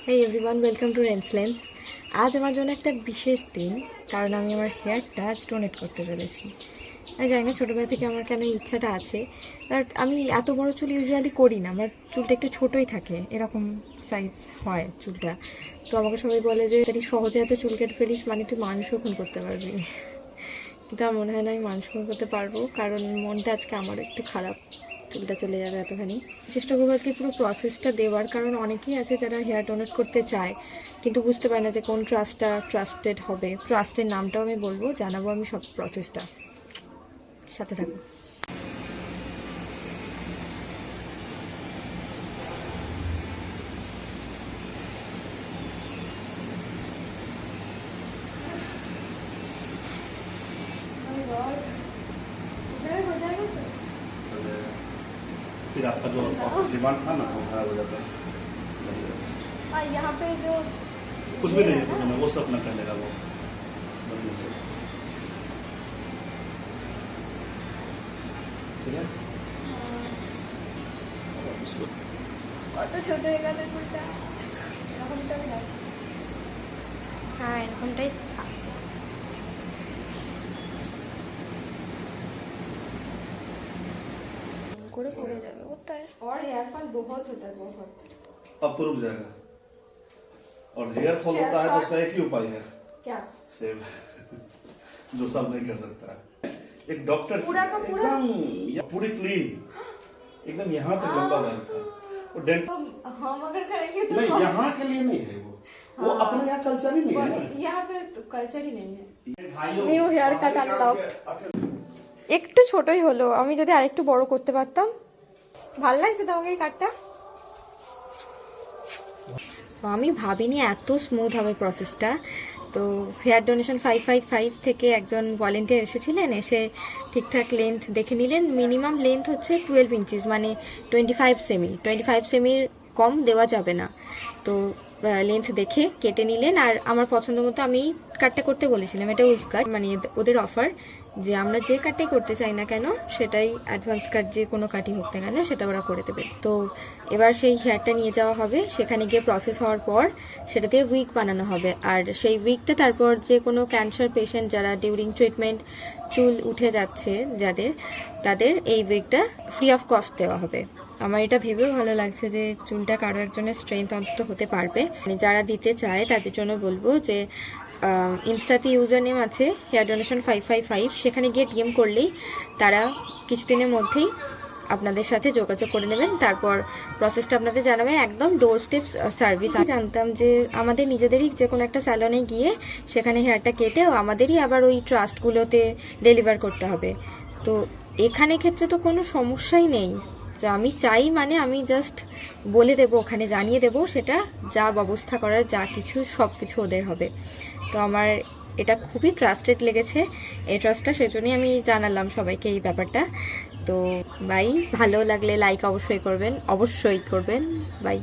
Hey everyone, welcome to Reigns lens. আজ আমার জন্য একটা বিশেষ দিন, কারণ আমি আমার হেয়ারটা আজ ডোনেট করতে চলেছি। আমি জানি না ছোটোবেলা থেকে আমার কেন এই ইচ্ছাটা আছে, বাট আমি এত বড় চুল ইউজুয়ালি করি না, আমার চুলটা একটু ছোটোই থাকে, এরকম সাইজ হয় চুলটা। তো আমাকে সবাই বলে যে তুই সহজে এত চুল কেটে ফেলিস, মানে তুই মানুষ খুন করতে পারবি। কিন্তু আমার মনে হয় না আমি মানুষ খুন করতে পারবো, কারণ মনটা আজকে আমার একটু খারাপ, চুলটা চলে যাবে এতখানি। চেষ্টা করবো আজকে পুরো প্রসেসটা দেওয়ার, কারণ অনেকেই আছে যারা হেয়ার ডোনেট করতে চায় কিন্তু বুঝতে পারে না যে কোন ট্রাস্টটা ট্রাস্টেড হবে। ট্রাস্টের নামটাও আমি বলবো, জানাবো আমি সব প্রসেসটা, সাথে থাকবো। फिर आपका जो डिमांड था ना वो खराब हो जाता है। और यहाँ पे जो कुछ भी नहीं है, कुछ नहीं, वो सब अपना कर लेगा वो, बस ये सब। ठीक है। কত ছোট হয়ে গেল চুলটা, এরকমটাই হয়। হ্যাঁ, এরকমটাই থাক। করে পড়ে যাবে होता है, और हेयर फॉल बहुत होता है, बहुत। अब तो रुक जाएगा। और हेयर फॉल होता है तो उसका एक ही उपाय है, क्या? सेव, जो सब नहीं कर सकता है। एक डॉक्टर पूरा का पूरा? एकदम पूरी क्लीन, एकदम यहाँ तक लंबा बाल था। वो डेंट तो हम अगर करेंगे तो नहीं, यहाँ के लिए नहीं है वो अपने यहाँ कल्चर ही नहीं है ना। यहाँ पे तो कल्चर ही नहीं है। নিউ হেয়ার কাট আনলাম, একটু ছোটই হলো, আমি যদি আরেকটু বড় করতে পারতাম। ভাল লাগছে তোমাকে এই কাটটা? আমি ভাবিনি এত স্মুথ হবে প্রসেসটা। তো হেয়ার ডোনেশন 555 থেকে একজন ভলেন্টিয়ার এসেছিলেন, এসে ঠিকঠাক লেন্থ দেখে নিলেন। মিনিমাম লেন্থ হচ্ছে 12 ইঞ্চিস, মানে 25 সেমি। 25 সেমির কম দেওয়া যাবে না। তো লেন্থ দেখে কেটে নিলেন, আর আমার পছন্দ মতো আমি কাটটা করতে বলেছিলাম। এটা উইফ কাট, মানে ওদের অফার যে আমরা যে কাটটাই করতে চাই না কেন, সেটাই অ্যাডভান্স কাট যে কোনো কাটই হোক না কেন, সেটা ওরা করে দেবে। তো এবার সেই হেয়ারটা নিয়ে যাওয়া হবে, সেখানে গিয়ে প্রসেস হওয়ার পর সেটা দিয়ে উইক বানানো হবে। আর সেই উইকটা তারপর যে কোনো ক্যান্সার পেশেন্ট যারা ডিউরিং ট্রিটমেন্ট চুল উঠে যাচ্ছে যাদের, তাদের এই উইকটা ফ্রি অফ কস্ট দেওয়া হবে। আমার এটা ভেবেও ভালো লাগছে যে চুলটা কারো একজনের স্ট্রেংথ অন্তত হতে পারবে। যারা দিতে চায় তাদের জন্য বলবো যে ইনস্টাতে ইউজার নেম আছে হেয়ার ডোনেশন 555, সেখানে গিয়ে ডিএম করলেই তারা কিছুদিনের মধ্যেই আপনাদের সাথে যোগাযোগ করে নেবেন, তারপর প্রসেসটা আপনাদের জানাবেন। একদম ডোর স্টেপ সার্ভিস। আমি জানতাম যে আমাদের নিজেদেরই যে কোনো একটা স্যালনে গিয়ে সেখানে হেয়ারটা কেটে আমাদেরই আবার ওই ট্রাস্টগুলোতে ডেলিভার করতে হবে। তো এখানে ক্ষেত্রে তো কোনো সমস্যাই নেই, যে আমি চাই মানে আমি জাস্ট বলে দেবো, ওখানে জানিয়ে দেবো, সেটা যা ব্যবস্থা করার যা কিছু সব কিছু ওদের হবে। তো আমার এটা খুবই ট্রাস্টেড লেগেছে, এই ট্রাস্টটা, সেজন্যই আমি জানালাম সবাইকে এই ব্যাপারটা। তো বাই, ভালো লাগলে লাইক অবশ্যই করবেন, বাই।